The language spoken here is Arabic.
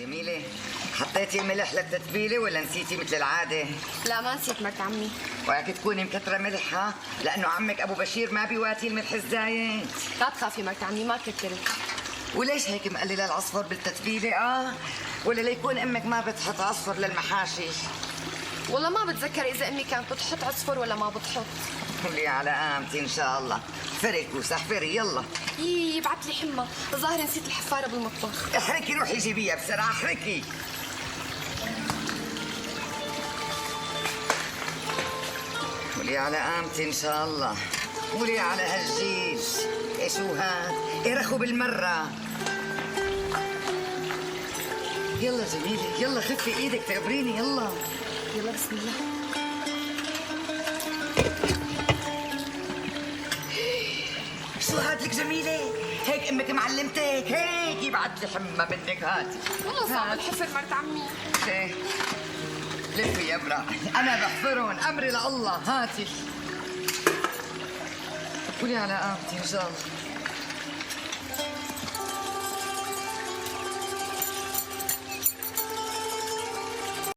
جميلة، حطيتي ملح للتتبيلة ولا نسيتي مثل العادة؟ لا ما نسيت مرت عمي. وياك تكوني مكترة ملح ها؟ لأنه عمك أبو بشير ما بيواتي الملح الزايد. لا تخافي مرت عمي ما كترت. وليش هيك مقللة العصفر بالتتبيلة ولا ليكون أمك ما بتحط عصفر للمحاشي؟ والله ما بتذكر إذا أمي كانت بتحط عصفر ولا ما بتحط. قولي على قامتي إن شاء الله. احفري كوسة احفري يلا. يبعت لي حمى، الظاهر نسيت الحفارة بالمطبخ. احركي روحي جيبيها بسرعة احركي. قولي على قامتي إن شاء الله. قولي على هالجيج. إيش هو هاد؟ رخوا بالمرة. يلا جميلة يلا خفي ايدك تقبريني يلا. يلا بسم الله. شو هاد لك جميلة؟ هيك امك معلمتك هيك يبعت لي حمى منك هاتي. والله صعب الحفر مرت عمي. ايه لفي يا برا انا بحفرهم امري لله هاتي. قولي على قامتي ان شاء الله.